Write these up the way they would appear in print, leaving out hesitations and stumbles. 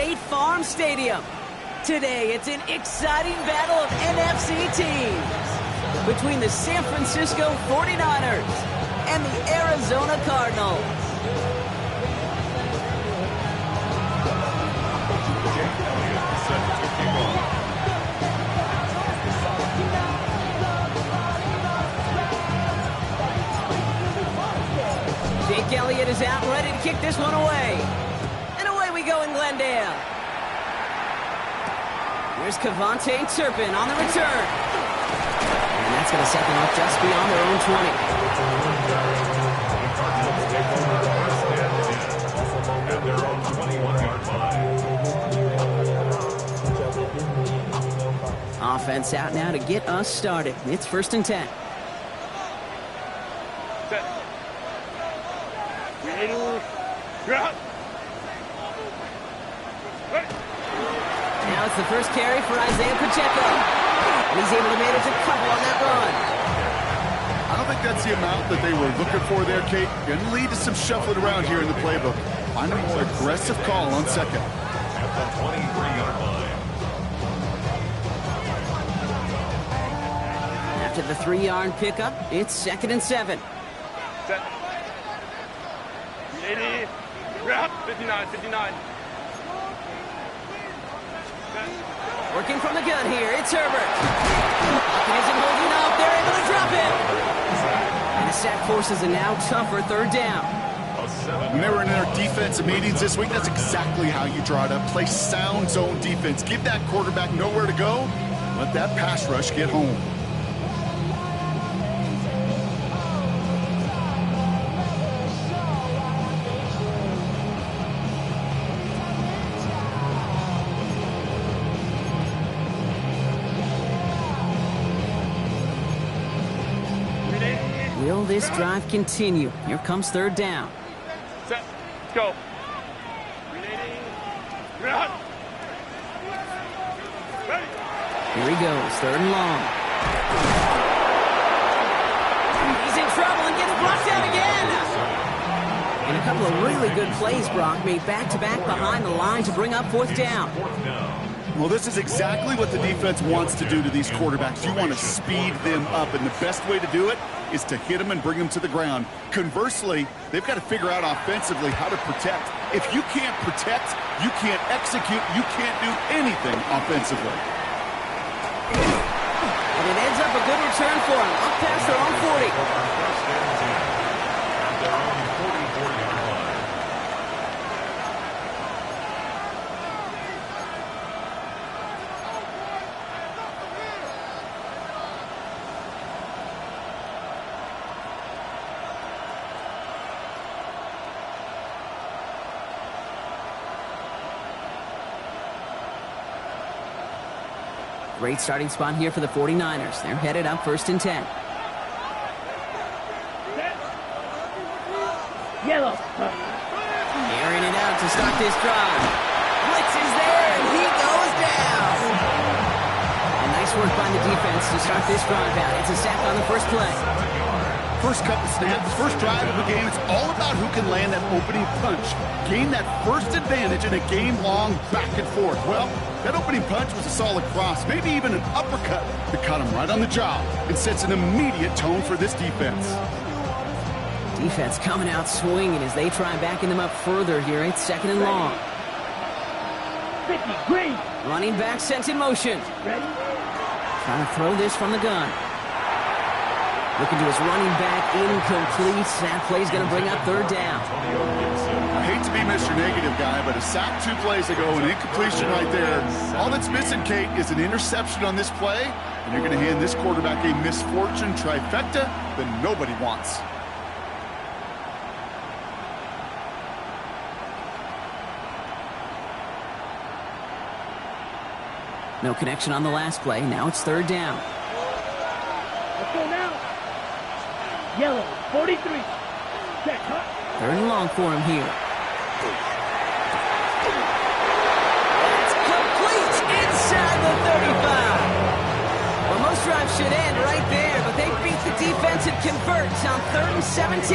State Farm Stadium. Today, it's an exciting battle of NFC teams between the San Francisco 49ers and the Arizona Cardinals. Jake Elliott is out and ready to kick this one away. And away we go in Glendale. Here's Kavontae Turpin on the return. And that's going to set them up just beyond their own 20. Offense out now to get us started. It's 1st and 10. Now it's the first carry for Isaiah Pacheco. And he's able to manage a couple on that run. I don't think that's the amount that they were looking for there, Kate. Going to lead to some shuffling around here in the playbook. Find a more aggressive call on second. At the 23-yard line. After the 3-yard pickup, it's 2nd and 7. Set. 80. 59. Working from the gun here, it's Herbert. He isn't holding up, they're able to drop him. And the sack forces a now tougher 3rd down. When they were in their defensive meetings this week, that's exactly how you draw it up. Play sound zone defense. Give that quarterback nowhere to go. Let that pass rush get home. Will this drive continue? Here comes 3rd down. Set. Let's go. Here he goes, 3rd and long. He's in trouble and gets blocked out again. And a couple of really good plays, Brock, made back-to-back behind the line to bring up 4th down. Well, this is exactly what the defense wants to do to these quarterbacks. You want to speed them up, and the best way to do it is to hit them and bring them to the ground. Conversely, they've got to figure out offensively how to protect. If you can't protect, you can't execute, you can't do anything offensively. And it ends up a good return for him, up past their own 40. Great starting spot here for the 49ers. They're headed up 1st and 10. Yellow. Airing it out to start this drive. Blitz is there, and he goes down. And nice work by the defense to start this drive out. It's a sack on the first play. First couple snaps, first drive of the game, it's all about who can land that opening punch. Gain that first advantage in a game-long back and forth. Well, that opening punch was a solid cross, maybe even an uppercut that caught him right on the job and sets an immediate tone for this defense. Defense coming out swinging as they try backing them up further here. It's 2nd and long. 50, green. Running back sent in motion. Ready? Trying to throw this from the gun. Looking to his running back, incomplete. That play's going to bring up 3rd down. I hate to be Mr. Negative guy, but a sack 2 plays ago, an incompletion right there. All that's missing, Kate, is an interception on this play, and you're going to hand this quarterback a misfortune trifecta that nobody wants. No connection on the last play. Now it's 3rd down. Let's go now. Yellow, 43. Check, cut. 3rd and long for him here. It's complete inside the 35. Well, most drives should end right there, but they beat the defense and converts on 3rd and 17.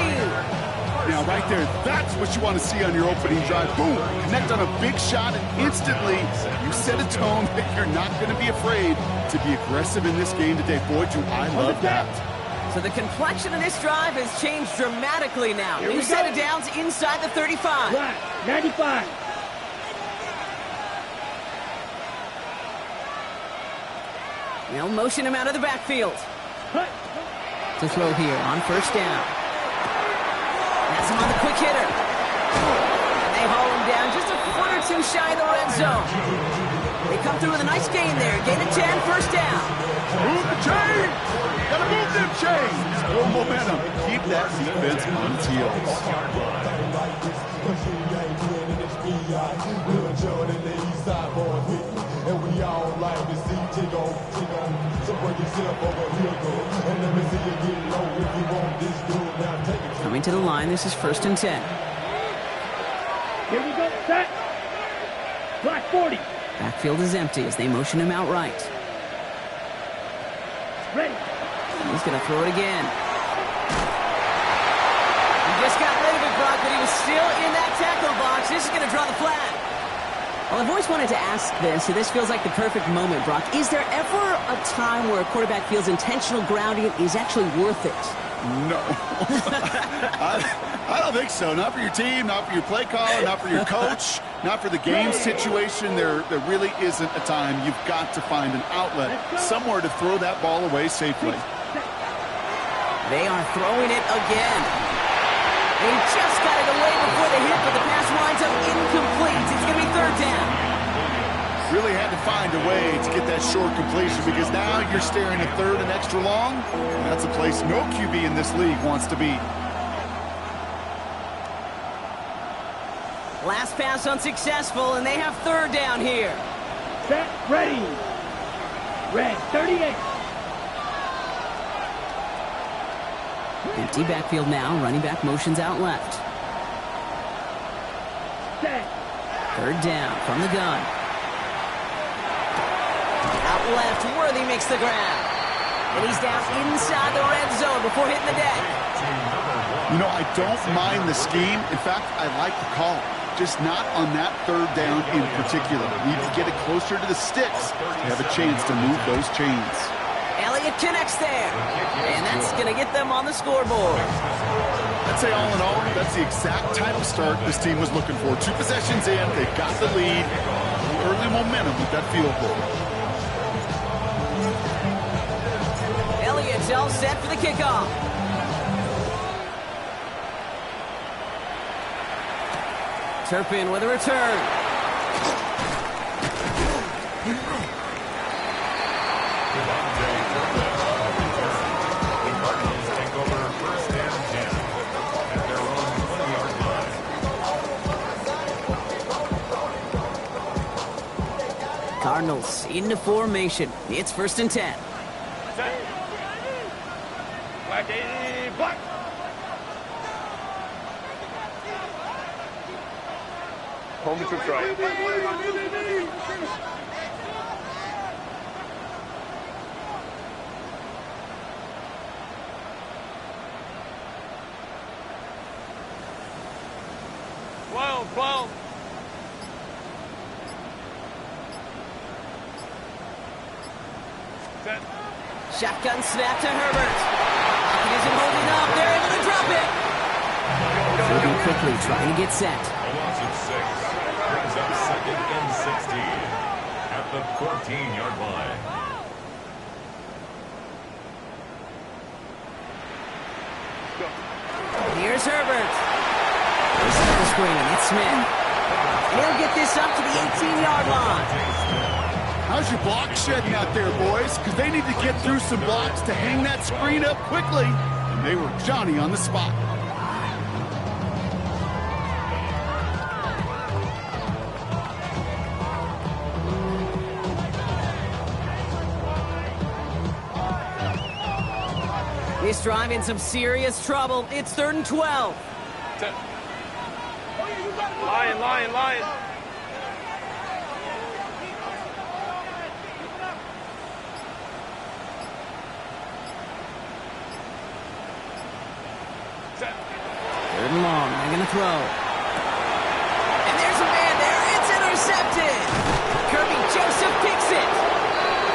Now, right there, that's what you want to see on your opening drive. Boom! Connect on a big shot, and instantly you set a tone that you're not going to be afraid to be aggressive in this game today. Boy, do I love that. So the complexion of this drive has changed dramatically now. Here New we set go. of downs inside the 35. Flat, 95. They'll motion him out of the backfield. Cut. To throw here on first down. That's him on the quick hitter. And they haul him down just a foot or two shy of the red zone. They come through with a nice gain there. Gain of 10, first down. Move the chains! Gotta move them chains! More momentum. Keep that defense on its heels. Coming to the line, this is first and 10. Here we go. Set. Black 40. Backfield is empty as they motion him out right. Ready. He's going to throw it again. He just got rid of it, Brock, but he was still in that tackle box. This is going to draw the flag. Well, I've always wanted to ask this, and this feels like the perfect moment, Brock. Is there ever a time where a quarterback feels intentional grounding is actually worth it? No. I don't think so. Not for your team, not for your play caller, not for your coach, not for the game situation. There really isn't a time. You've got to find an outlet, somewhere to throw that ball away safely. They are throwing it again. They just got it away before the hit, but the pass winds up incomplete. It's going to be third down. Really had to find a way to get that short completion because now you're staring at third and extra long. That's a place no QB in this league wants to be. Last pass unsuccessful, and they have third down here. Set. Ready. Red 38. Empty backfield now. Running back motions out left. Set. Third down from the gun. Out left, Worthy makes the grab. And he's down inside the red zone before hitting the deck. You know, I don't mind the scheme. In fact, I like the call. Just not on that third down in particular. Need to get it closer to the sticks to have a chance to move those chains. Elliott connects there. And that's going to get them on the scoreboard. I'd say all in all, that's the exact type of start this team was looking for. 2 possessions in, they've got the lead. Early momentum with that field goal. Elliott's all set for the kickoff. Turpin with a return. Cardinals into formation. It's first and 10. Black 80, black. Home to right. Well. Set. Shotgun snap to Herbert. He isn't holding up. They're able to drop it. Moving quickly, trying to get set. Loss of 6. Brings up second and 16 at the 14-yard line. Here's Herbert. This is the screen. It's Smith. And he'll get this up to the 18-yard line. How's your block shedding out there, boys? Because they need to get through some blocks to hang that screen up quickly. And they were Johnny on the spot. This drive in some serious trouble. It's third and 12. Set. Lion. Set. Third and long. going to throw. And there's a man there. It's intercepted. Kirby Joseph picks it.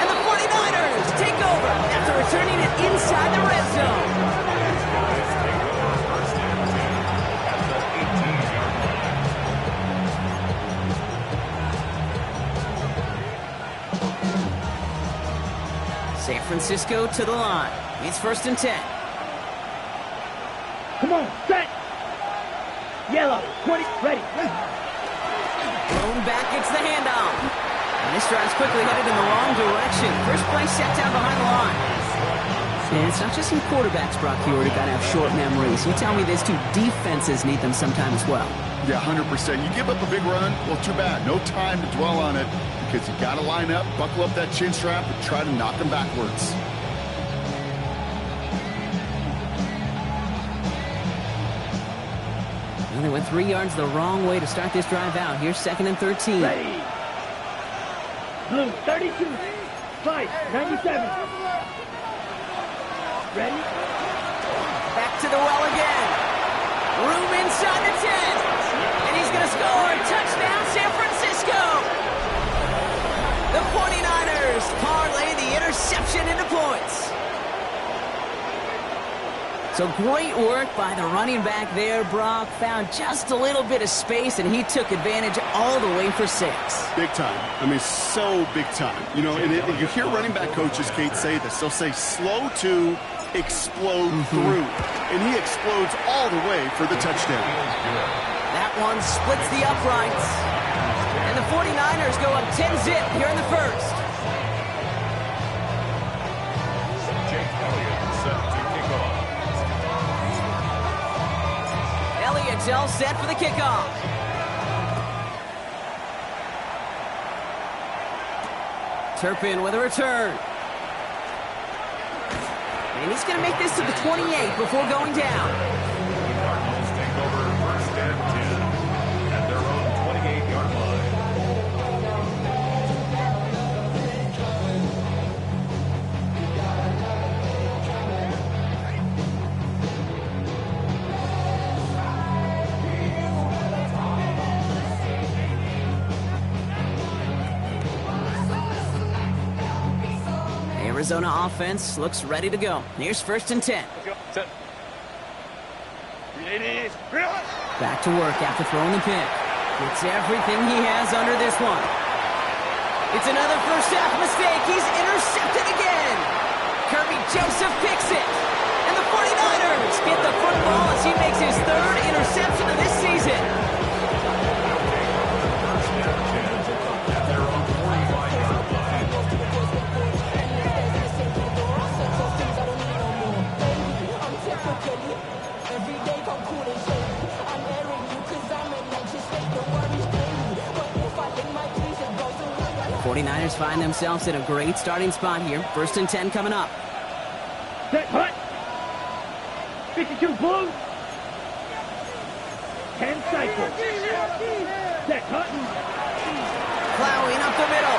And the 49ers take over after returning it inside the red zone. These guys take over first and 10 at the 18-yard line. San Francisco to the line. It's first and 10. Come on, set. Yellow, 20, ready. Thrown back, it's the handoff. And this drive's quickly headed in the wrong direction. First play set down behind the line. And it's not just some quarterbacks, Brock Huard, who got to have short memories. You tell me these two defenses need them sometime as well. Yeah, 100%. You give up a big run, well, too bad. No time to dwell on it because you got to line up, buckle up that chin strap, and try to knock them backwards. Well, they went 3 yards the wrong way to start this drive out. Here's second and 13. Ready. Blue, 32. Fight, 97. Ready. Back to the well again. Room inside the 10. And he's going to score. Touchdown, San Francisco. The 49ers parlay the interception into points. So great work by the running back there, Brock. Found just a little bit of space, and he took advantage all the way for 6. Big time. I mean, so big time. You know, and you hear running back coaches, Kate, say this. They'll say slow to explode through. And he explodes all the way for the touchdown. That one splits the uprights. And the 49ers go up 10-zip here in the first. Jake Elliott set to kick off. Elliott's all set for the kickoff. Turpin with a return. And he's going to make this to the 28 before going down. The Cardinals take over first and 10 at their own 28-yard line. Arizona offense looks ready to go. Here's first and 10. Let's go. Set. 380. Relax. Back to work after throwing the pick. It's everything he has under this one. It's another first half mistake. He's intercepted again. Kirby Joseph picks it. And the 49ers get the football as he makes his 3rd interception of this season. First and 10 at their own 45-yard line. The 49ers find themselves in a great starting spot here. First and 10 coming up. Set, hut. 52, blue. 10 cycles. Set, Hutton. Plowing up the middle.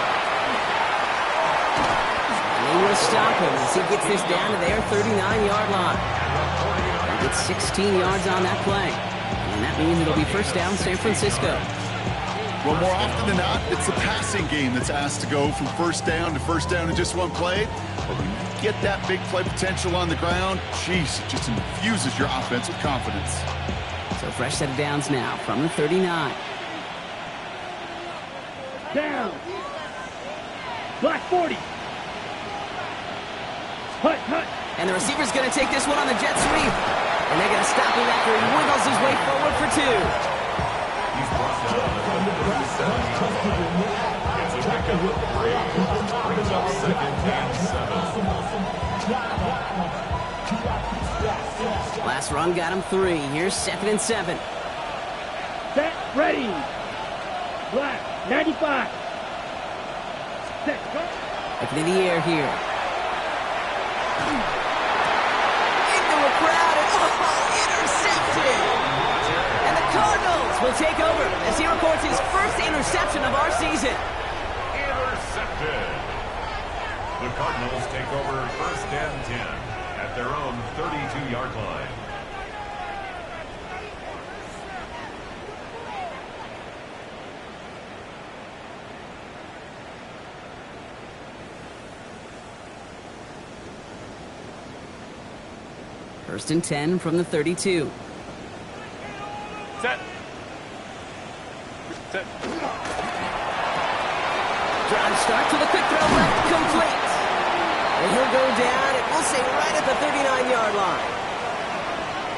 And they will stop him as he gets this down to their 39-yard line. He gets 16 yards on that play. And that means it'll be first down San Francisco. Well, more often than not, it's the passing game that's asked to go from first down in just one play. But when you get that big play potential on the ground, geez, it just infuses your offense with confidence. So fresh set of downs now from the 39. Down. Black 40. Hut, hut. And the receiver's going to take this one on the jet sweep. And they're going to stop him after he wiggles his way forward for 2. He's brought down at the 37. It's a pickup of 3. Brings up second and 7. Last run got him 3. Here's second and 7. Set, ready. Black, 95. Set, go. Up into the air here. Into a crowd and intercepted! And the Cardinals will take over as he records his first interception of our season. Intercepted. The Cardinals take over first and 10 at their own 32-yard line. First and 10 from the 32. Set. Set. Drive start to the quick throw left, complete. And he'll go down, and we'll say right at the 39-yard line.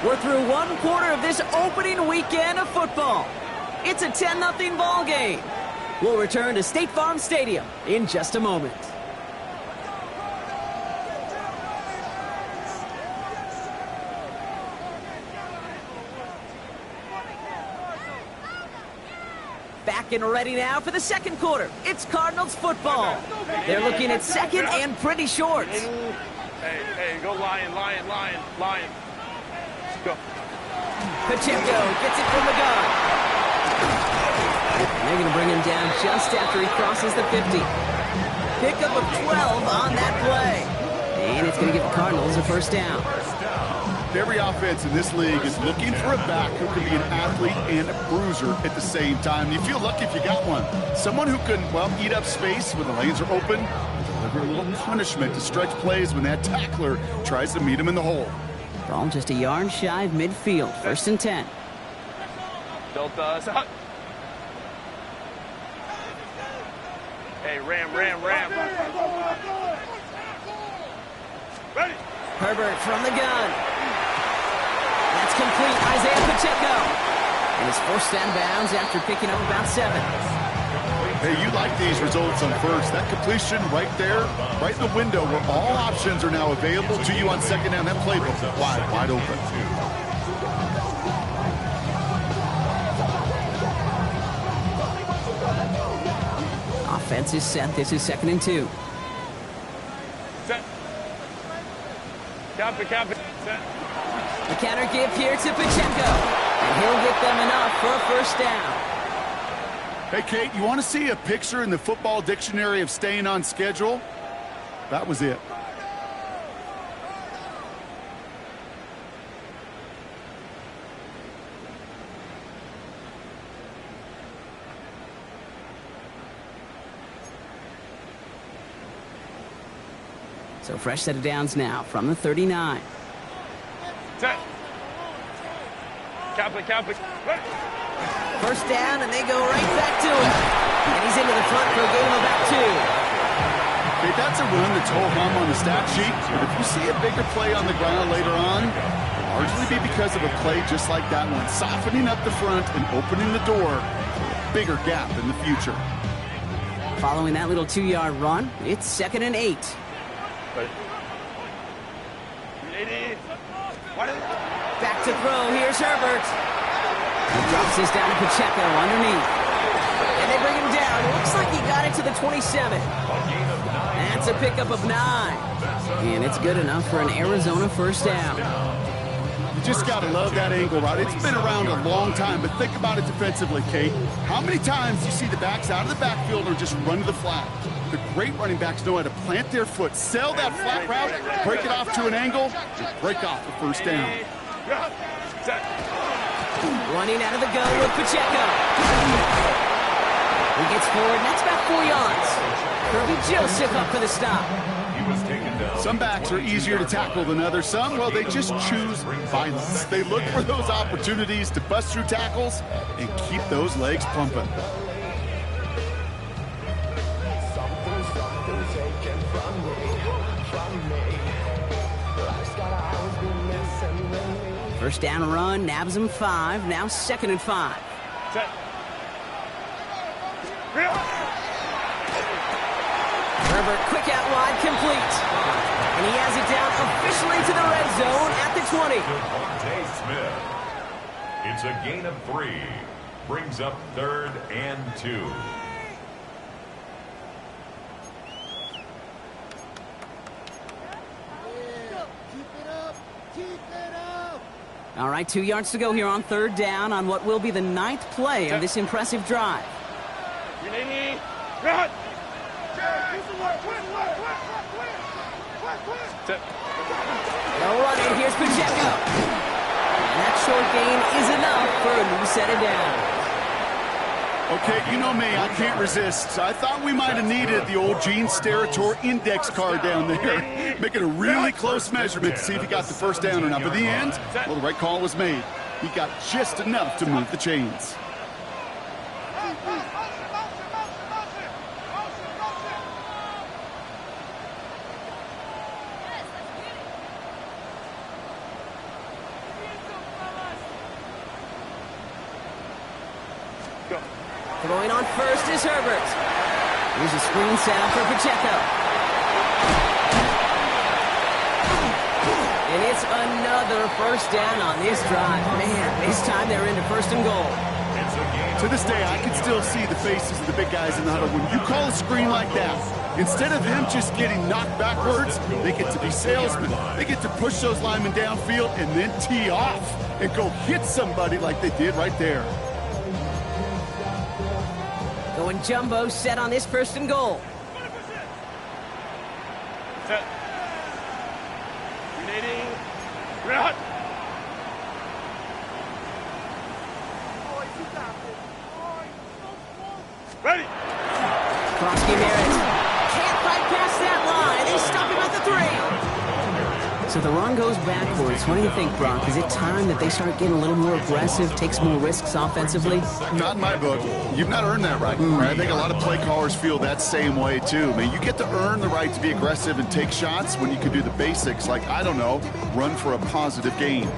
We're through one quarter of this opening weekend of football. It's a 10-0 ball game. We'll return to State Farm Stadium in just a moment. Back and ready now for the second quarter. It's Cardinals football. They're looking at second and pretty short. Hey, go Lion. Let's go. Pacheco gets it from the gun. And they're going to bring him down just after he crosses the 50. Pickup of 12 on that play. And it's going to give the Cardinals a first down. Every offense in this league is looking for a back who can be an athlete and a bruiser at the same time. You feel lucky if you got one. Someone who can, well, eat up space when the lanes are open, deliver a little punishment to stretch plays when that tackler tries to meet him in the hole. Ball just a yard shy of midfield. First and 10. Delta. Hey, Ram. Ready. Herbert from the gun. That's complete. Isaiah Pacheco. And he's forced out of bounds after picking up about 7. Hey, you like these results on first. That completion right there, right in the window where all options are now available to you on second down. That playbook wide open. Offense is set. This is 2nd and 2. Set. Copy. Set. The counter give here to Pacheco. And he'll get them enough for a first down. Hey, Kate, you want to see a picture in the football dictionary of staying on schedule? That was it. So fresh set of downs now from the 39. Set. Copy. Ready. First down, and they go right back to him. And he's into the front for a gain of about 2. Okay, that's a run that's ho-hum on the stat sheet. But if you see a bigger play on the ground later on, it'll largely be because of a play just like that one, softening up the front and opening the door for a bigger gap in the future. Following that little 2-yard run, it's 2nd and 8. Back to throw. Here's Herbert. He drops this down to Pacheco underneath. And they bring him down. It looks like he got it to the 27. That's a pickup of 9. And it's good enough for an Arizona first down. You just got to love that angle route. It's been around a long time, but think about it defensively, Kate. How many times do you see the backs out of the backfield or just run to the flat? The great running backs know how to plant their foot, sell that flat route, break it off to an angle, and break off the first down. Running out of the gun with Pacheco. He gets forward, and that's about 4 yards. Kirby Joseph up for the stop. Some backs are easier to tackle than others. Some, well, they just choose violence. They look for those opportunities to bust through tackles and keep those legs pumping. First down run, nabs him 5. Now 2nd and 5. Set. Herbert, quick out wide, complete. And he has it down officially to the red zone at the 20. Smith. It's a gain of 3. Brings up 3rd and 2. All right, 2 yards to go here on 3rd down on what will be the 9th play of this impressive drive. Run. No running, here's Pacheco. And that short gain is enough for a new set of downs. Okay, you know me, I can't resist. I thought we might have needed the old Gene Steratore index card down there. Make it a really close measurement to see if he got the first down or not. But in the end, well, the right call was made. He got just enough to move the chains. Throwing on first is Herbert. Here's a screen set up for Pacheco. And it's another first down on this drive. Man, this time they're into first and goal. To this day, I can still see the faces of the big guys in the huddle. When you call a screen like that, instead of them just getting knocked backwards, they get to be salesmen. They get to push those linemen downfield and then tee off and go hit somebody like they did right there. Going jumbo set on this first and goal. Set. Grenading. Grenade. Ready. Cross game Harris. Can't fight past that line. They stop him at the 3. So the run goes backwards. What do you think, Brock? Is it time that they start getting a little more aggressive, take some more risks offensively? Not in my book. You've not earned that right. I think a lot of play callers feel that same way, too. I mean, you get to earn the right to be aggressive and take shots when you can do the basics, like, I don't know, run for a positive gain.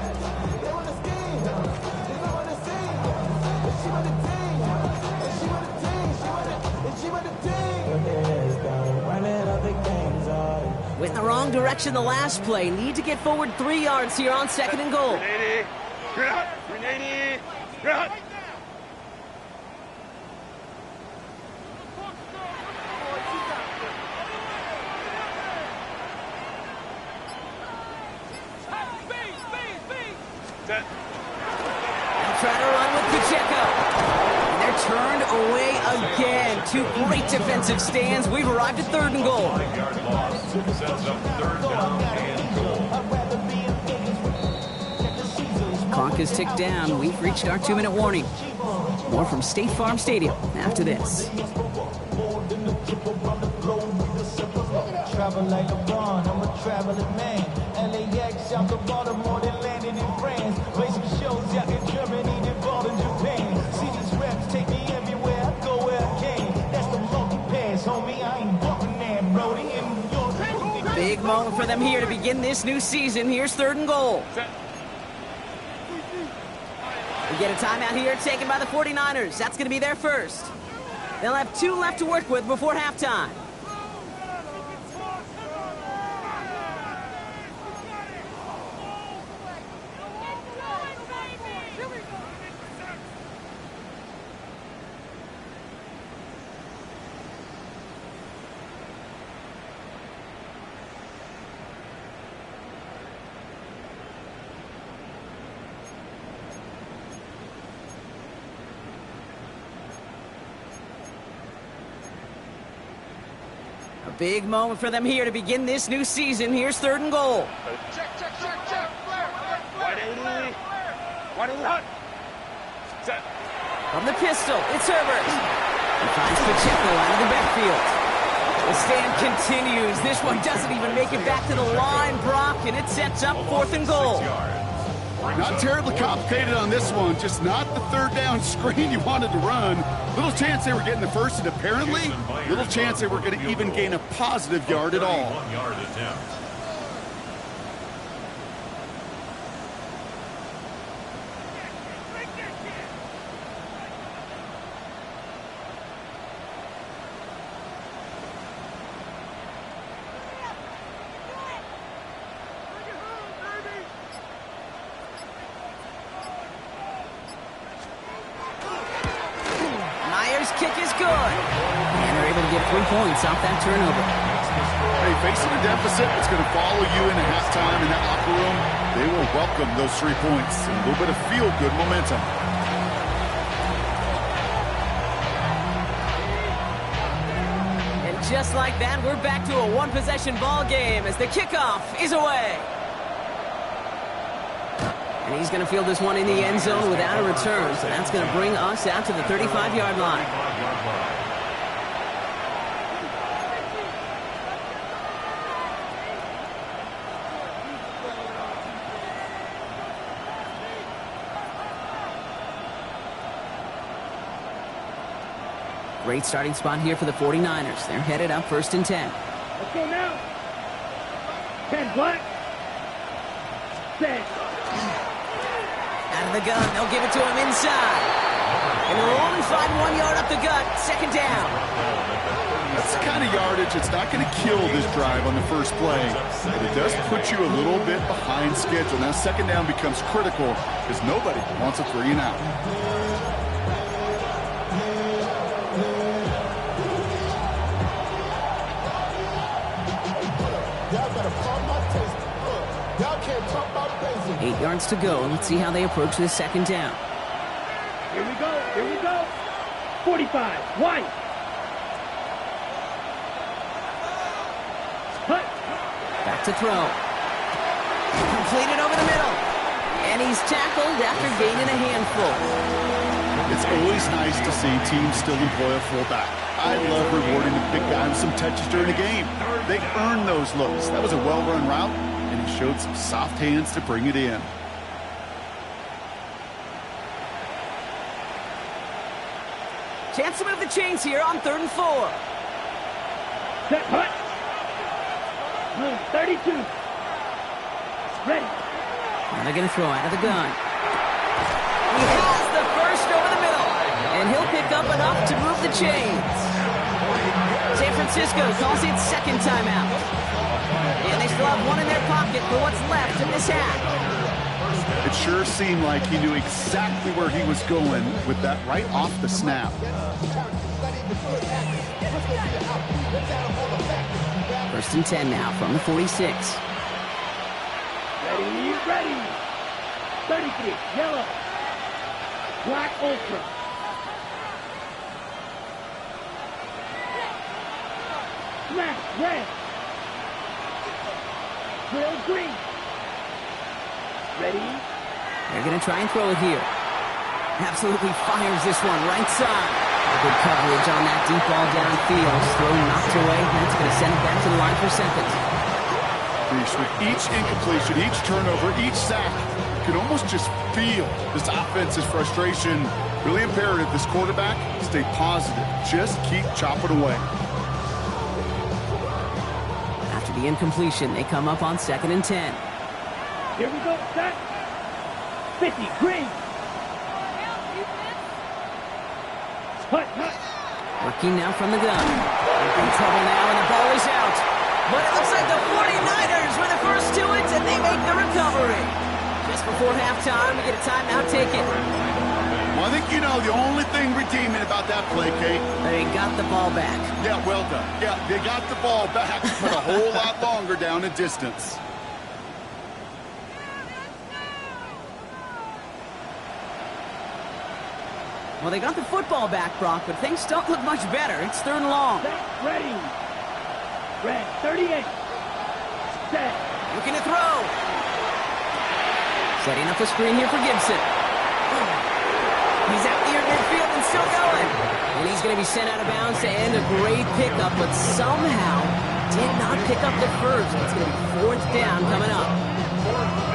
Went in the wrong direction the last play. Need to get forward 3 yards here on second and goal. Grenade. Grenade. Grenade. Grenade. Set. They'll try to run with Pacheco. And they're turned away again. 2 great defensive stands. We've arrived at third and goal. 5-yard loss. Sets up third down and goal. Clock is ticked down. We've reached our 2-minute warning. More from State Farm Stadium after this. Travel like LeBron, I'm a traveling man. LAX out to Baltimore, they landed in France. Play some shows out in Germany, then ball in Japan. See these reps take me everywhere, I go where I can. That's the monkey pass, homie. I ain't walking that roadie in New York. Big moment for them here to begin this new season. Here's third and goal. Set. We get a timeout here taken by the 49ers. That's going to be their first. They'll have 2 left to work with before halftime. A big moment for them here to begin this new season. Here's third and goal. Check. 180. 180. Set. From the pistol, it's Herbert. He finds Pacheco out of the backfield. The stand continues. This one doesn't even make it back to the line, Brock, and it sets up fourth and goal. Not terribly complicated on this one, just not the third down screen you wanted to run. Little chance they were getting the first, and apparently, little chance they were going to even gain a positive yard at all. 1-yard attempt. Kick is good. And they're able to get 3 points off that turnover. Hey, facing a deficit that's going to follow you into halftime in that locker room, they will welcome those 3 points. A little bit of feel-good momentum. And just like that, we're back to a one-possession ball game as the kickoff is away. And And he's going to field this one in the end zone without a return. So that's going to bring us out to the 35-yard line. Great starting spot here for the 49ers. They're headed up 1st and 10. Let's go now. 10 black. 6. Out of the gun. They'll give it to him inside. And they'll only find 1 yard up the gut. 2nd down. That's the kind of yardage that's not going to kill this drive on the first play. But it does put you a little bit behind schedule. Now 2nd down becomes critical because nobody wants a 3 and out. Y'all better pump my taste. Look, y'all can't talk about basic. 8 yards to go. Let's see how they approach this 2nd down. Here we go. Here we go. 45. White. Hut. Back to throw. Completed over the middle. And he's tackled after gaining a handful. It's always nice to see teams still employ a fullback. I love rewarding the big guy with some touches during the game. They earn those looks. That was a well-run route, and he showed some soft hands to bring it in. Chance to move the chains here on 3rd and 4. Set. Hut. 32. Ready. Now they're going to throw out of the gun. He has the first over the middle. And he'll pick up enough to move the chains. San Francisco calls it 2nd timeout. And they still have 1 in their pocket for what's left in this half. It sure seemed like he knew exactly where he was going with that right off the snap. 1st and 10 now from the 46. Ready. Ready. 33. Yellow. Black Ultra. Smash. Red. Grill green. Ready. They're going to try and throw it here. Absolutely fires this one right side. Good coverage on that deep ball downfield. Throw knocked away. That's going to send it back to the line for 2nd. With each incompletion, each turnover, each sack, you can almost just feel this offense's frustration. Really imperative this quarterback stay positive. Just keep chopping away. After the incompletion, they come up on 2nd and 10. Here we go. Set. 50. Green. Hut. Working now from the gun. In trouble now, and the ball is out. But it looks like the 49ers were the first to it, and they make the recovery. Just before halftime, we get a timeout taken. Well, I think you know the only thing redeeming about that play, Kate. They got the ball back. Yeah, well done. Yeah, they got the ball back, but a whole lot longer down in distance. Well, they got the football back, Brock, but things don't look much better. It's 3rd and long. Set. Ready. Red. 38. Set. Looking to throw. Setting up a screen here for Gibson. He's out near midfield and still going. And he's going to be sent out of bounds to end a great pickup, but somehow did not pick up the first. It's going to be 4th down coming up.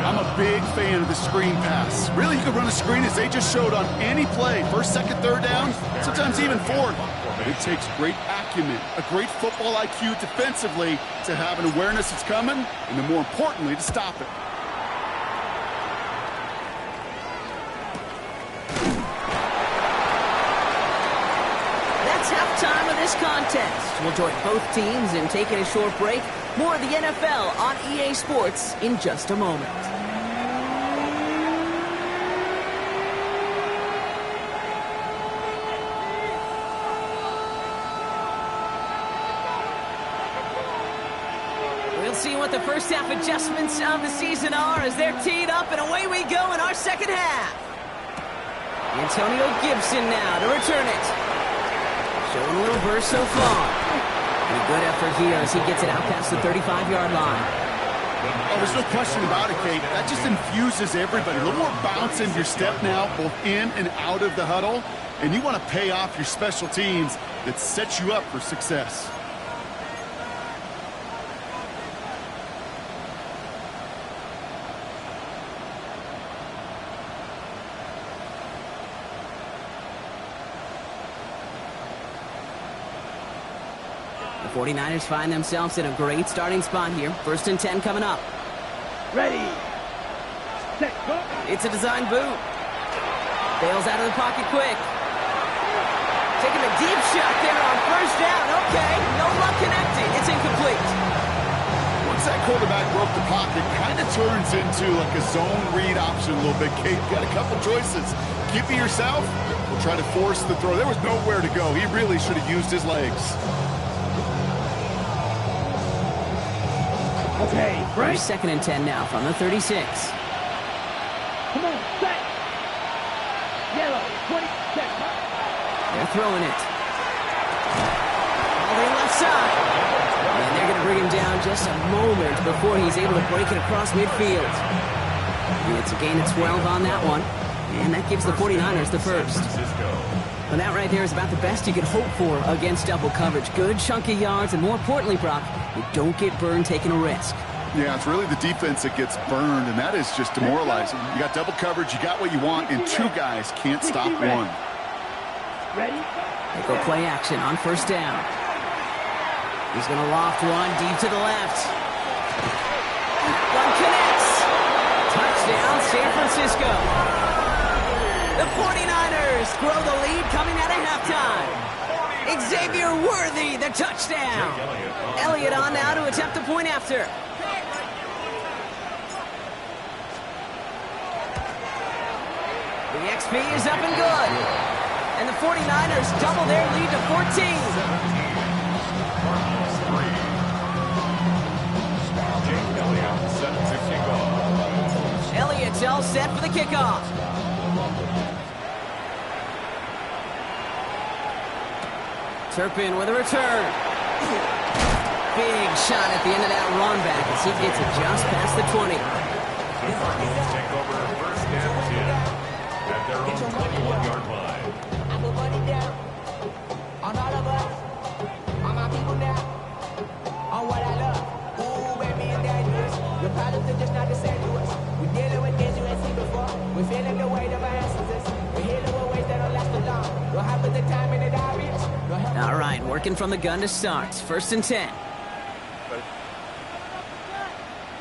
I'm a big fan of the screen pass. Really, you can run a screen as they just showed on any play. 1st, 2nd, 3rd down, sometimes even 4th. But it takes great acumen, a great football IQ defensively to have an awareness it's coming, and then more importantly, to stop it. That's halftime of this contest. We'll join both teams in taking a short break. More of the NFL on EA Sports in just a moment. We'll see what the first half adjustments of the season are as they're teed up, and away we go in our 2nd half. Antonio Gibson now to return it. Showing a little burst so far. A good effort here as he gets it out past the 35-yard line. Oh, there's no question about it, Kate. That just infuses everybody. A little more bounce in your step now, both in and out of the huddle. And you want to pay off your special teams that sets you up for success. The 49ers find themselves in a great starting spot here. 1st and 10 coming up. Ready. Set. Go. It's a design boot. Bails out of the pocket quick. Taking a deep shot there on 1st down. Okay, no luck connecting. It's incomplete. Once that quarterback broke the pocket, kind of turns into like a zone read option a little bit. Kate, got a couple choices. Keep it yourself or try to force the throw. There was nowhere to go. He really should have used his legs. Okay, break. 2nd and 10 now from the 36. Come on, set. Yellow, 20, set. They're throwing it. All the left side. And they're going to bring him down just a moment before he's able to break it across midfield. And it's a gain of 12 on that one. And that gives the 49ers the first. Well, that right there is about the best you could hope for against double coverage. Good chunky yards, and more importantly, Brock, you don't get burned taking a risk. Yeah, it's really the defense that gets burned, and that is just demoralizing. You got double coverage, you got what you want, and 2 guys can't stop one. Ready? They go play action on 1st down. He's going to loft one deep to the left. One connects. Touchdown, San Francisco. The 49ers grow the lead coming out of halftime. Xavier Worthy, the touchdown. Elliott on now to attempt the point after. The XP is up and good. And the 49ers double their lead to 14. Elliott's all set for the kickoff. Turpin with a return. Big shot at the end of that run back as he gets it just past the 20. The Cardinals take over 1st and 10 at their own 21-yard line. I put money down on all of us, on my people now, on what I love. Ooh, baby, it's dangerous. The problems are just not the same to us. We're dealing with things you ain't seen before. We're feeling the weight of our ancestors. We're healing with ways that don't last too long. Don't have the time and it obvious. All right, working from the gun to start. 1st and 10.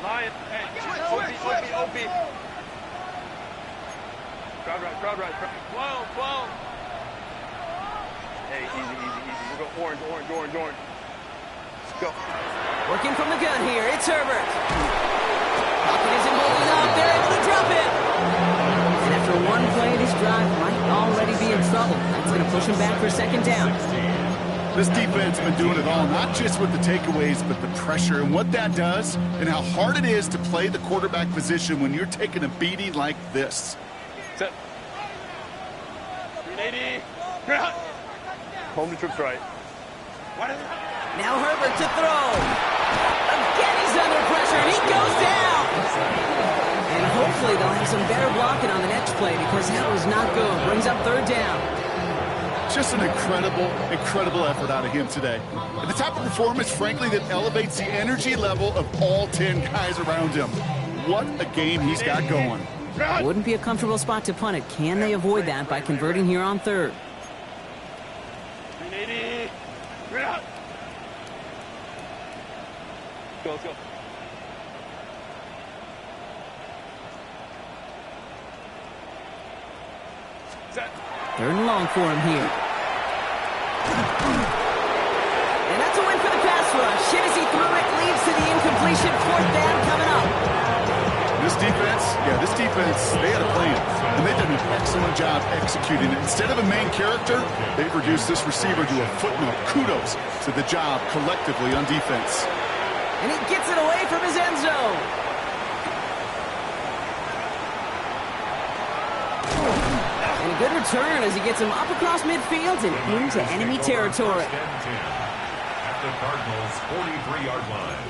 Lion. Hey, OB. Crowd right. 12. Hey, easy. We'll go orange. Let's go. Working from the gun here, it's Herbert. Pocket isn't holding up, they're able to drop it. And after one play, this drive might already be in trouble. That's going to push him back for 2nd down. This defense has been doing it all, not just with the takeaways, but the pressure and what that does and how hard it is to play the quarterback position when you're taking a beating like this. Set. 380. Home to trips right. Now Herbert to throw. Again, he's under pressure, and he goes down. And hopefully they'll have some better blocking on the next play because that was not good. Brings up 3rd down. Just an incredible effort out of him today. At the type of performance, frankly, that elevates the energy level of all 10 guys around him. What a game he's got going. Wouldn't be a comfortable spot to punt it. Can they avoid that by converting here on 3rd? 380. Let's go. Set. 3rd and long for him here. And that's a win for the pass rush. Shit as he threw it leads to the incompletion. 4th down coming up. This defense, they had a plan, and they've done an excellent job executing it. Instead of a main character, they've reduced this receiver to a footnote. Kudos to the job collectively on defense. And he gets it away from his end zone. And a good return as he gets him up across midfield and into enemy territory. At the Cardinals' 43-yard line.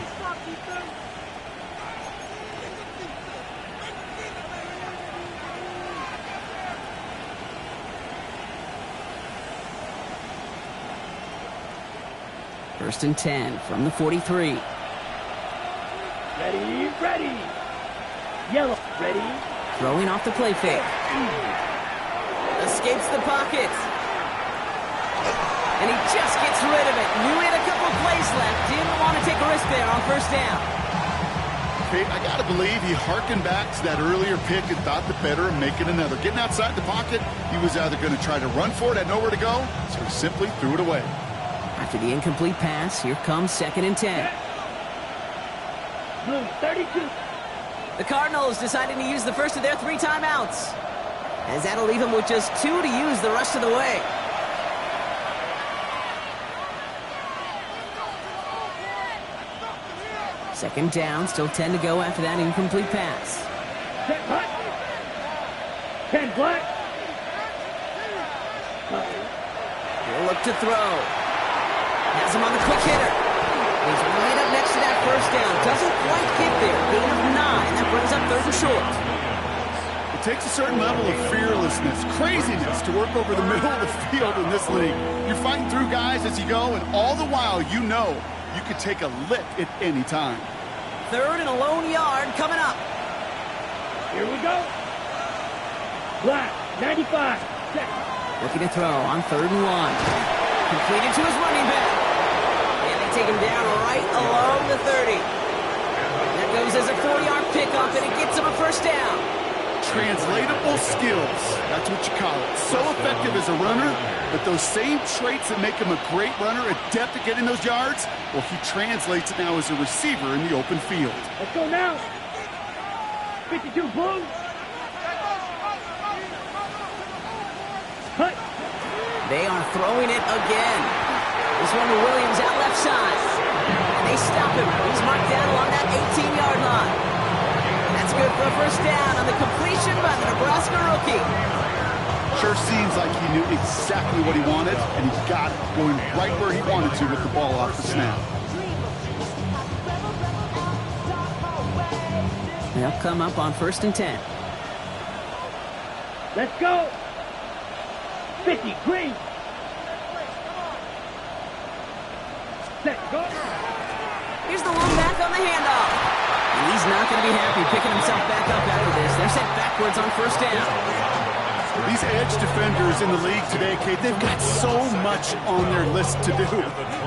First and 10 from the 43. Ready, ready. Yellow, ready. Throwing off the play fake. Escapes the pocket. And he just gets rid of it. Knew he had a couple plays left. Didn't want to take a risk there on first down. Okay, I got to believe he harkened back to that earlier pick and thought the better of making another. Getting outside the pocket, he was either going to try to run for it, had nowhere to go, so he simply threw it away. After the incomplete pass, here comes second and 10. Blue, 32. The Cardinals deciding to use the first of their 3 timeouts, as that'll leave them with just 2 to use the rest of the way. Second down, still 10 to go after that incomplete pass. Set hut. 10 black. He'll look to throw. Has him on the quick hitter. He's right up next to that first down. Doesn't quite get there. Gain of 9. That brings up third and short. It takes a certain level of fearlessness, craziness to work over the middle of the field in this league. You're fighting through guys as you go, and all the while you know you could take a lick at any time. Third and a lone yard coming up. Here we go. Black, 95. Set. Looking to throw on third and 1. Completed to his running back. And they take him down right along the 30. That goes as a 4-yard pickup, and it gets him a first down. Translatable skills, that's what you call it. So effective as a runner, but those same traits that make him a great runner, adept at getting those yards, well, he translates it now as a receiver in the open field. Let's go now. 52 blue. Cut. They are throwing it again. This one to Williams out left side. And they stop him. He's marked down along that 18-yard line. That's good for a first down on the completion by the Nebraska rookie. Sure seems like he knew exactly what he wanted, and he got it, going right where he wanted to with the ball off the snap. They'll come up on first and 10. Let's go. 50 green. Set, go. Here's the one back on the handoff. And he's not going to be happy picking himself back up after this. They're sent backwards on first down. These edge defenders in the league today, Kate, they've got so much on their list to do.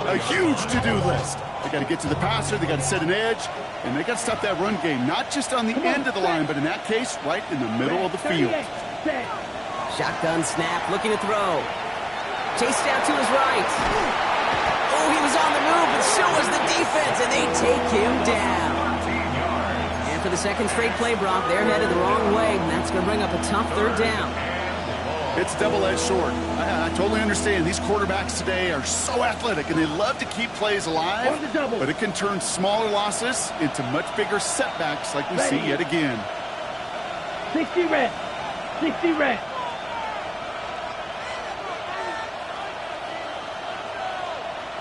A huge to-do list. They got to get to the passer, they got to set an edge, and they got to stop that run game, not just on the end of the line, but in that case, right in the middle of the field. Shotgun snap, looking to throw. Chased down to his right. Oh, he was on the move, but so was the defense, and they take him down. And for the second straight play, Brock, they're headed the wrong way, and that's going to bring up a tough third down. It's double-edged sword. I totally understand. These quarterbacks today are so athletic, and they love to keep plays alive, but it can turn smaller losses into much bigger setbacks like we see yet again. 60 red. 60 red.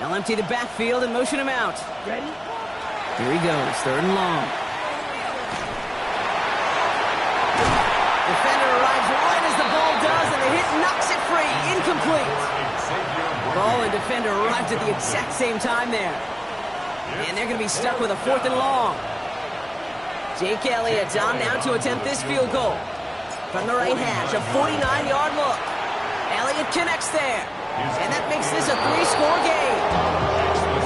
They'll empty the backfield and motion him out. Ready? Here he goes, third and long. Defender arrives right as the ball does, and the hit knocks it free. Incomplete. Ball and defender arrived at the exact same time there. And they're going to be stuck with a fourth and long. Jake Elliott on now to attempt this field goal. From the right hash, a 49-yard look. Elliott connects there. And that makes this a 3-score game.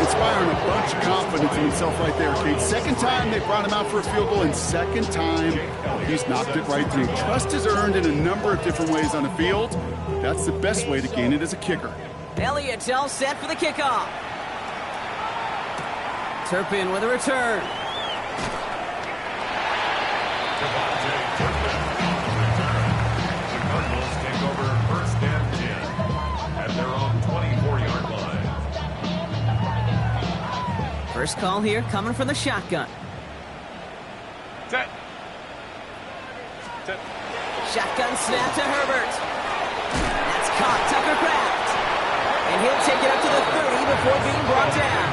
Inspiring a bunch of confidence in himself right there, Kate. Second time they brought him out for a field goal, and second time he's knocked it right through. Trust is earned in a number of different ways on the field. That's the best way to gain it as a kicker. Elliott's all set for the kickoff. Turpin with a return. The Cardinals take over first and 10 at their own 24-yard line. First call here coming from the shotgun. Set. Set. Shotgun snap to Herbert. That's caught. Tucker Kraft. And he'll take it up to the 30 before being brought down.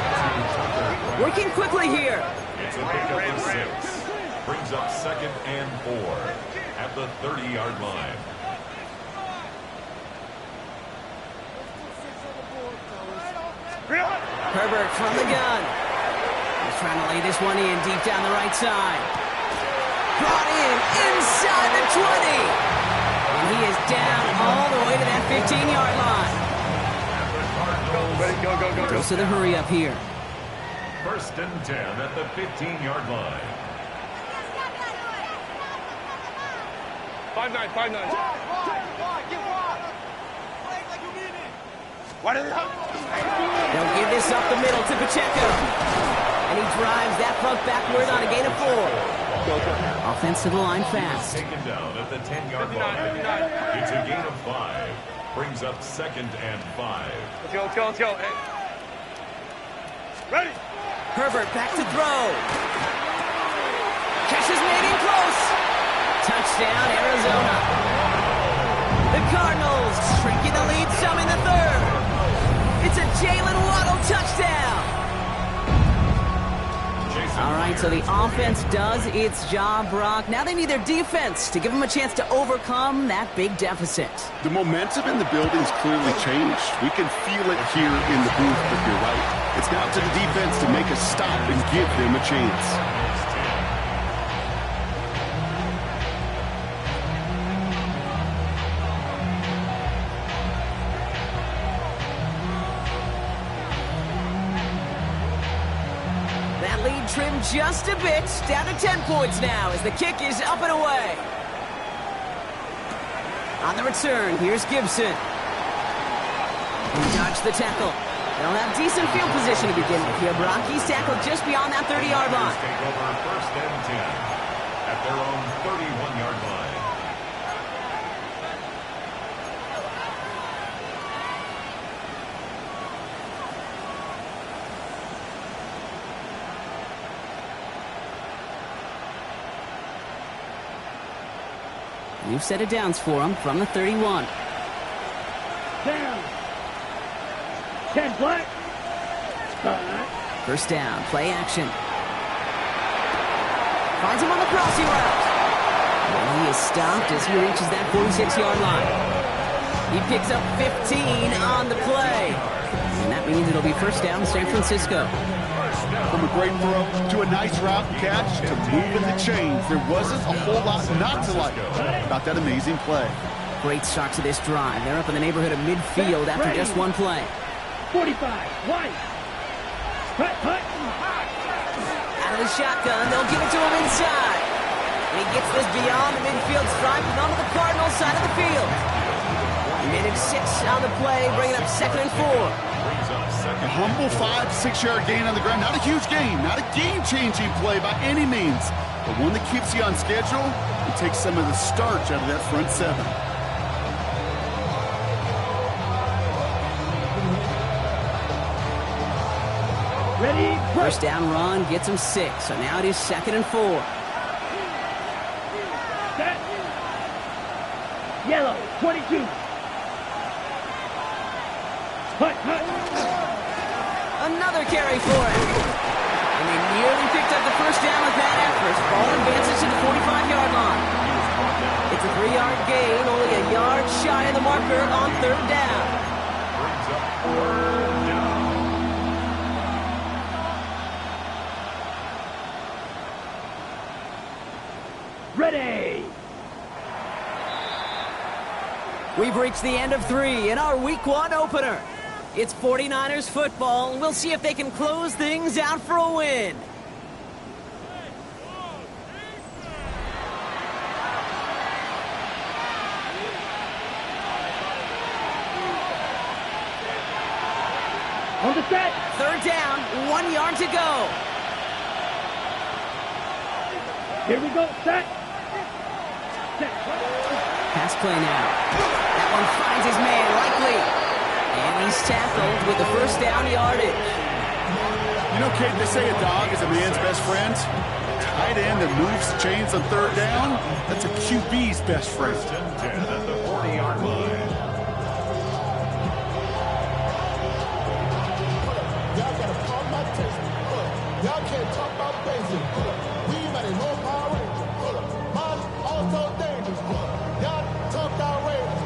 Working quickly here. It's a pickup of 6. Brings up second and 4 at the 30-yard line. Green. Herbert from the gun. He's trying to lay this one in deep down the right side. Brought in inside the 20. And he is down all the way to that 15-yard line. Ready, go, go, go. Goes to the hurry up here. 1st and 10 at the 15-yard line. 5-9, 5-9. They'll give this up the middle to Pacheco. And he drives that puck backward on a gain of 4. Offense to the line fast. Taken down at the 10-yard line. It's a gain of 5. Brings up 2nd and 5. Let's go, let's go, let's go. Hey. Ready? Herbert back to throw. Catches made in close. Touchdown, Arizona. The Cardinals shrinking the lead some in the 3rd. It's a Jalen Waddle touchdown. All right, so the offense does its job, Brock. Now they need their defense to give them a chance to overcome that big deficit. The momentum in the building's clearly changed. We can feel it here in the booth, but you're right. It's now to the defense to make a stop and give them a chance. Lead trimmed just a bit, down to 10 points now as the kick is up and away. On the return, here's Gibson. He dodged the tackle. They'll have decent field position to begin with here. Brock, he's tackled just beyond that 30-yard line. Take over 1st and 10 at their own 31-yard line. New set of downs for him from the 31. Down. 10 black. 1st down, play action. Finds him on the crossing route. And he is stopped as he reaches that 46-yard line. He picks up 15 on the play. And that means it'll be 1st down, San Francisco. From a great throw to a nice route catch to moving the chains, there wasn't a whole lot not to like about that amazing play. Great start to this drive. They're up in the neighborhood of midfield after just one play. 45, White. Hut, hut. Out of the shotgun, they'll give it to him inside. And he gets this beyond the midfield stripe and onto the Cardinals side of the field. He made it 6 on the play, bringing up 2nd and 4. A humble 5-6-yard gain on the ground. Not a huge gain, not a game-changing play by any means, but one that keeps you on schedule and takes some of the starch out of that front 7. Ready, 1st down run gets him 6, so now it is 2nd and 4. set. Yellow, 22. Hut, hut. Another carry for it. And they nearly picked up the 1st down with that effort. Ball advances to the 45-yard line. It's a 3-yard gain, only a yard shy of the marker on 3rd down. Brings up 3rd down. Ready. We've reached the end of 3 in our Week 1 opener. It's 49ers football, and we'll see if they can close things out for a win. On the set. 3rd down, 1 yard to go. Here we go. Set. Set. Pass play now. That one finds his man, likely. And he's tackled with the 1st down yardage. You know, Kate, they say a dog is a man's best friend. Tight end that moves chains on 3rd down, that's a QB's best friend. 1st and 10 at the 40-yard line. Y'all gotta pump my taste. Y'all can't talk about basic. We might as well Power Rangers. Mine also dangerous. Y'all talk outrageous.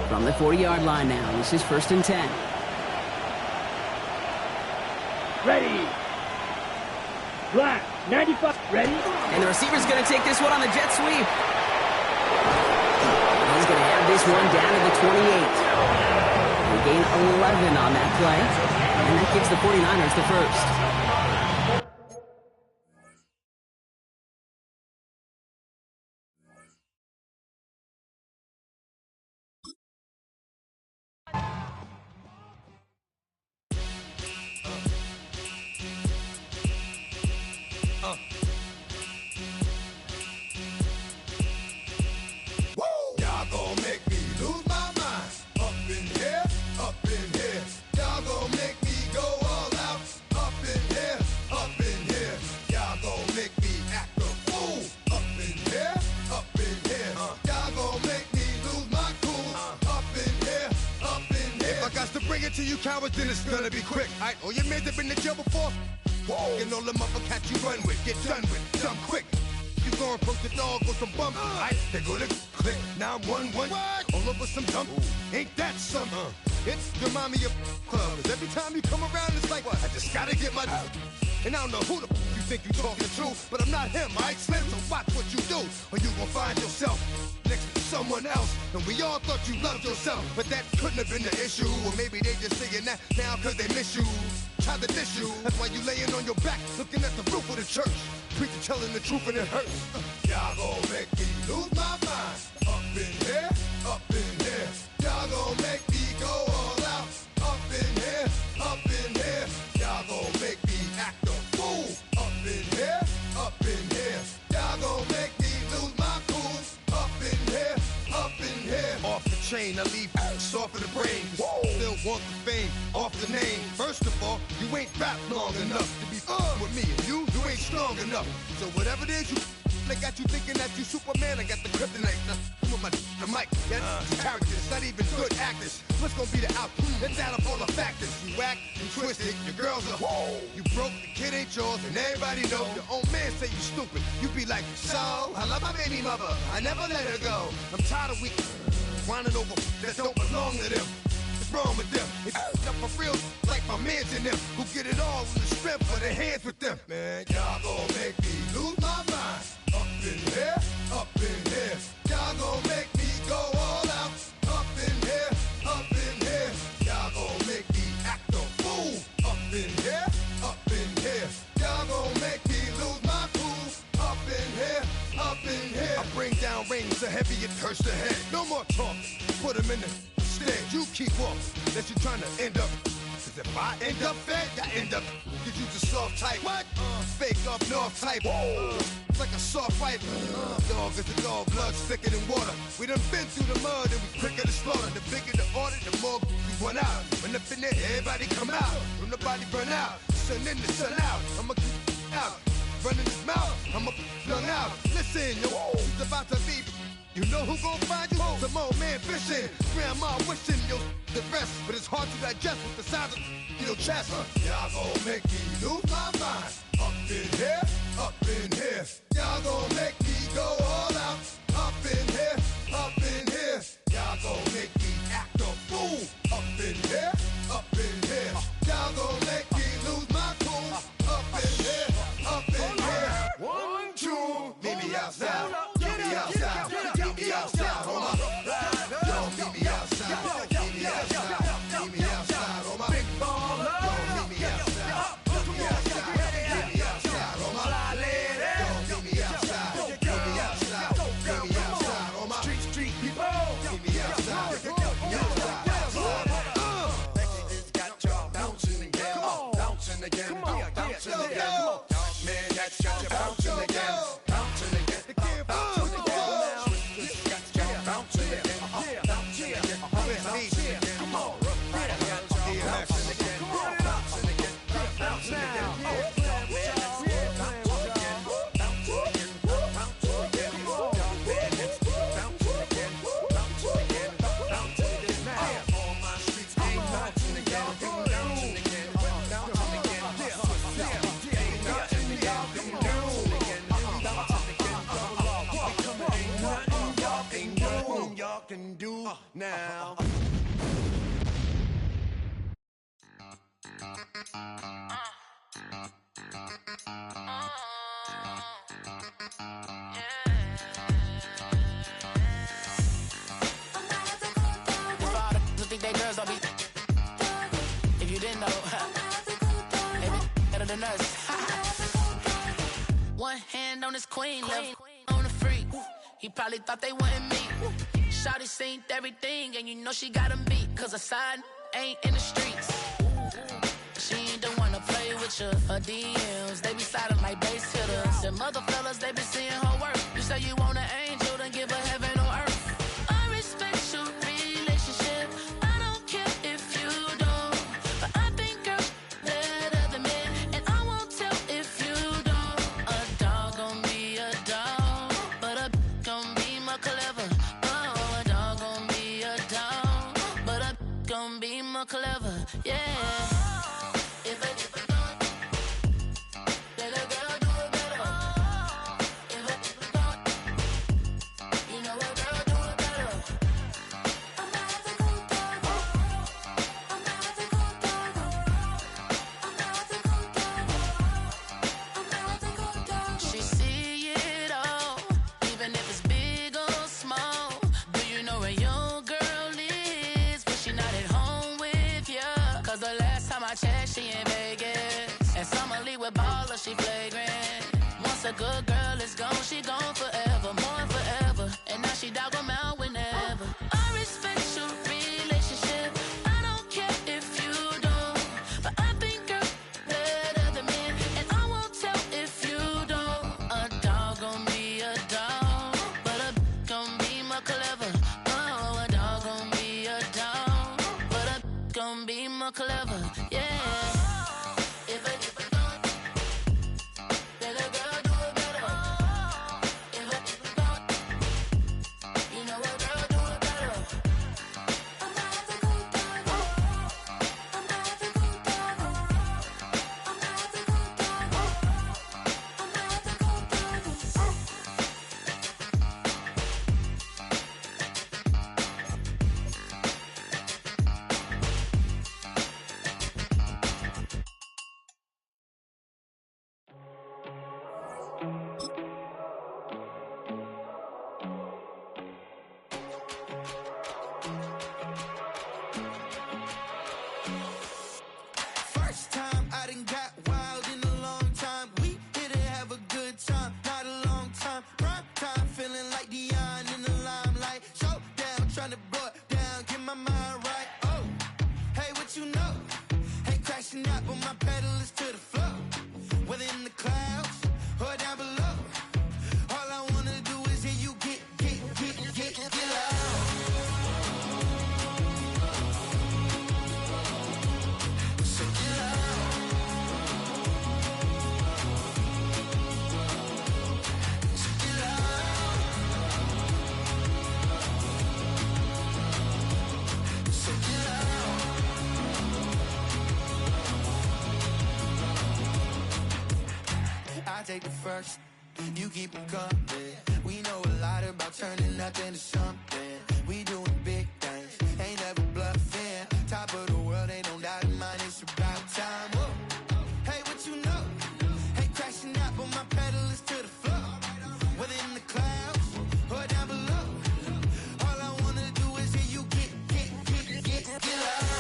From the 40-yard line now, this is 1st and 10. ready. Black, 95, ready. And the receiver's going to take this one on the jet sweep. He's going to have this one down to the 28. We gain 11 on that play, and that gives the 49ers the first. Y'all gon' make me lose my mind. Up in here, up in here. Y'all gon' make me go all out. Up in here, up in here. Y'all gon' make me act a fool. Up in here, up in here. Y'all gon' make me lose my cool. Up in here, up in here. If I got to bring it to you cowards, then it's gonna be quick. Alright, all your men have been to jail before? Whoa. And all them other cats you run with, get done with, done quick. You gon' approach the dog with some bump. Alright, they go to click 911. All over some dump. Ain't that something? It's the mommy of club. 'Cause every time you come around, it's like, I just gotta get my. And I don't know who the you think you talking to, but I'm not him, alright, Slim? So watch what you do, or you gon' find yourself next to someone else. And we all thought you loved yourself, but that couldn't have been the issue. Or maybe they just saying that now 'cause they miss you. Try to diss you. That's why you laying on your back, looking at the roof of the church. Preacher telling the truth and it hurts. Y'all gon' make me lose my mind. Up in here, up in here. Y'all gon' make me go all out. Up in here, up in here. Y'all gon' make me act a fool. Up in here, up in here. Y'all gon' make me lose my cool. Up in here, up in here. Off the chain, I leave soft in the brain. Still want the fame, off the name. First of all, you ain't rap long enough to be with me. And you ain't strong enough. So whatever it is you they got you thinking that you Superman, I got the kryptonite. With my the mic, that's characters, not even good actors. What's gonna be the outcome? Let's add up all the factors. You whack, you twisted, your girls are you broke, the kid ain't yours, and everybody know. Your own man say you stupid. You be like, so I love my baby mother, I never let her go. I'm tired of weak whining over that don't belong to them. What's wrong with them? It's up for real, like my mans in them, who get it all in the strength of their hands with them. Man, y'all gon' make me lose my mind. Up in here, up in here. Y'all gon' make me go all out. Up in here, up in here. Y'all gon' make me act a fool. Up in here, up in here. Y'all gon' make me lose my cool. Up in here, up in here. I bring down rain so heavy it hurts the head. No more talk, put him in the stand. You keep off, that you trying to end up. Cause if I end up fed, I end up. Cause you the soft type. What? Fake up north type. It's like a soft fight. Dog is a dog, blood thicker than water. We done been through the mud and we quicker to slaughter. The bigger the order, the more we run out. When up in there, everybody come out. When the body burn out, sun in the sun out. I'ma keep out. Running his mouth, I'ma flung out. Listen, yo, it's about to be. You know who gon' find you? Some old man fishing. Grandma wishing you the best, but it's hard to digest with the sound of your chest. Y'all gon' make me lose my mind. Up in here, up in here. Y'all gon' make me go all out. Up in here, up in here. Y'all gon' make me act a fool. Up in here, up in here. Y'all gon' make me lose my cool. Up in here, up in here. 1, 2, meet me outside. Meet me outside. Meet me outside, hold up. Yo, meet me outside. Meet me outside. Meet me outside, hold up. Big baller. Yo, meet me outside. Meet me outside. Meet me outside, hold up. Yo, meet me outside. Meet me outside. Meet me outside, hold up. Street people. Meet me outside. Meet me outside. It's got y'all bouncing again. Bouncing again. Bouncing again. Man, that's got you bouncing again. Bouncing again. Bouncing again. Can do now. the nurse. One hand on his queen, left on the freak. He probably thought they wanted me. Shawty seen everything, and you know she got him beat. Cause a side ain't in the streets. She ain't the one to play with you. Her DMs, they be silent like bass hitters. Them other fellas, they be seeing her work. You say you want an angel, then give her heaven on earth. I respect your relationship. I don't care if you don't. But I think girls let other men, and I won't tell if you don't. A dog gon' be a dog, but a gon' be more clever. Oh, a dog gon' be a dog, but a gon' be more clever. Yeah. She in Vegas, and Summer with baller, she flagrant. Once a good girl is gone, she gone forever, more forever. And now she dog 'em out whenever. I respect your relationship. I don't care if you don't, but I think girls let other men, and I won't tell if you don't. A dog gon' be a dog, but a gon' be more clever. Oh, a dog gon' be a dog, but a gon' be more clever. Yeah. Take the first, you keep them coming. We know a lot about turning nothing to something. We doing big things, ain't never bluffing. Top of the world, ain't no doubt in mine, it's about time. Whoa. Hey, what you know? Hey, crashing out, but my pedal is to the floor. Whether in the clouds or down below, all I wanna do is hear you get loud.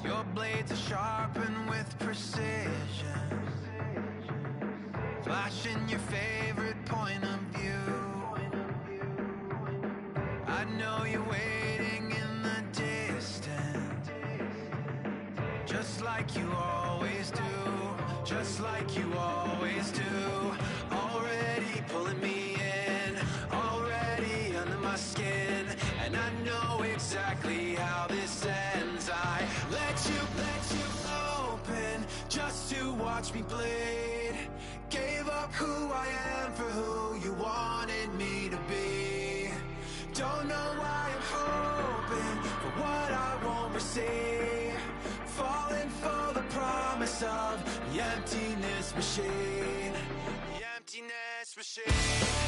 Your blades are sharpened with precision. flashing your favorite point of view. I know you're waiting in the distance, just like you always do, just like you always do. Already pulling me in, already under my skin, and I know exactly how this ends. I let you open just to watch me bleed. Gave up who I am for who you wanted me to be. Don't know why I'm hoping for what I won't receive. Falling for the promise of the emptiness machine. The emptiness machine.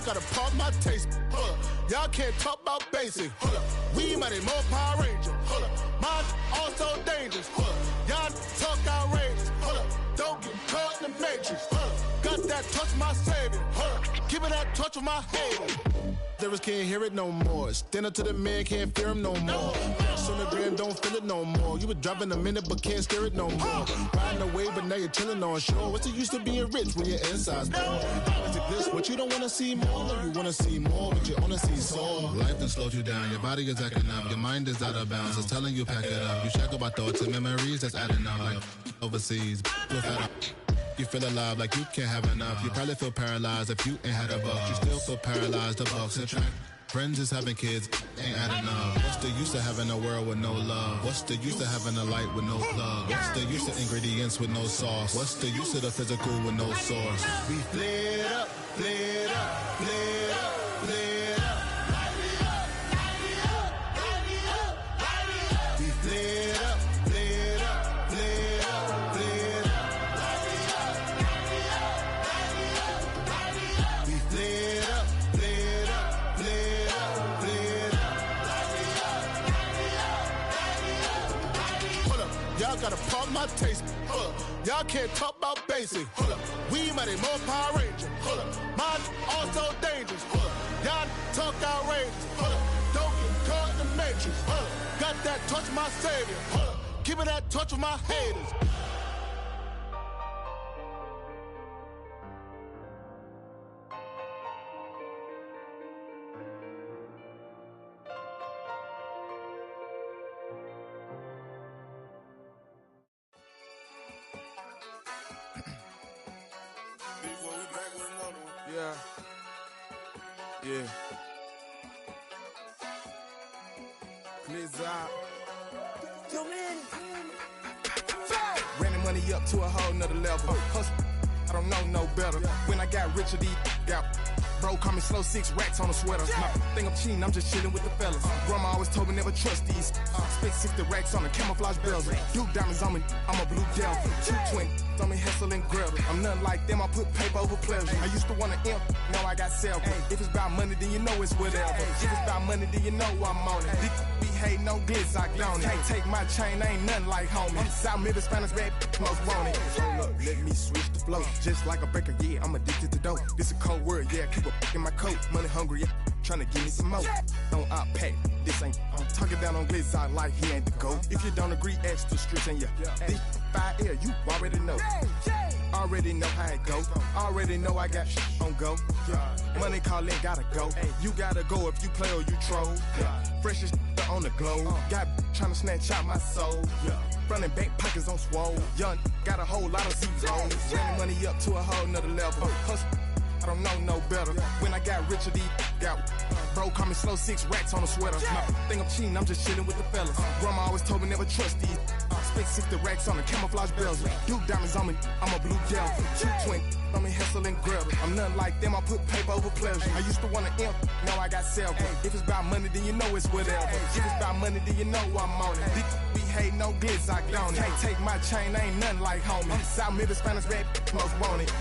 Gotta pump my taste. Hold up. Y'all can't talk about basic. Hold up. We mighty more Power Ranger. Hold up. Mine also dangerous. Hold up. Y'all talk outrageous. Hold up. Don't get caught in the matrix. Hold up. Got that touch my savior. Hold up. Keeping that touch with my hater. Lyrics can't hear it no more. Stand up to the man, can't fear him no more. On the gram, don't feel it no more. You were driving a minute, but can't steer it no more. Riding away, but now you're chilling on shore. What's the use of being rich when your inside's poor? Is it this? What you don't wanna see more? No, you wanna see more, but you wanna see sore. Life done slowed you down. Your body is acting up. Your mind is out of bounds. It's telling you pack it up. You shackle by thoughts and memories that's adding up. Like overseas, you feel alive like you can't have enough. You probably feel paralyzed if you ain't had a buck. You still feel paralyzed. The bucks and track. Friends is having kids, ain't adding up. What's the use of having a world with no love? What's the use of having a light with no plug? What's the use of ingredients with no sauce? What's the use of the physical with no source? We flared up, flared up, flared up, flared up. gotta pump my taste. Hold up. Y'all can't talk about basic. Hold up. We might be more Power Ranger. Hold up. Mine also dangerous. Hold up. Y'all talk outrageous. Hold up. Don't get caught in the matrix. Hold up. Got that touch my savior. Hold up. Give me that touch with my haters. Yeah. Yeah. Blizzard. Running money up to a whole nother level. Hustle, I don't know no better. When I got richer, these got. Bro, call me slow, 6 racks on a sweater. My think I'm cheating, I'm just chilling with the fellas. Grandma always told me never trust these. Spent 60 racks on the camouflage bells. Duke diamonds on me, I'm a blue devil. 220 on me, Hessel and Gretel. I'm nothing like them, I put paper over pleasure. I used to want to imp, now I got self. If it's about money, then you know it's whatever. If it's about money, then you know I'm on it. Be hating no glitz, I don't. Can't take my chain, ain't nothing like homie. South Middle Spanish bad most want it. Hold up, let me switch the flow. Just like a breaker, yeah, I'm addicted to dope. This a cold word, yeah, keep a in my coat. Money hungry, yeah, tryna give me some more. Don't I pack, this ain't. I'm talking down on glitz, I like he ain't the goat. If you don't agree, ask the streets and this 5 air, you already know. Already know how it go. Already know I got on go. Money calling, gotta go. You gotta go if you play or you troll. Freshest on the glow. Got tryna snatch out my soul. Running back pockets on swole. Young, got a whole lot of zeros. Running money up to a whole nother level. Hustle, I don't know no better. When I got richer, these got. Bro, call me slow, 6 racks on a sweater. Think I'm cheating, I'm just chilling with the fellas. Grandma always told me never trust these. Spent 60 racks on the camouflage bells. Duke diamonds on me, I'm a blue devil. 220 on me, Hessel and Gretel. I'm nothing like them, I put paper over pleasure. I used to want to imp, now I got self. If it's about money, then you know it's whatever. If it's about money, then you know I'm on it. Be hating no glitz, I don't. Can't take my chain, ain't nothing like homie. South Middle Spanish bad most want it.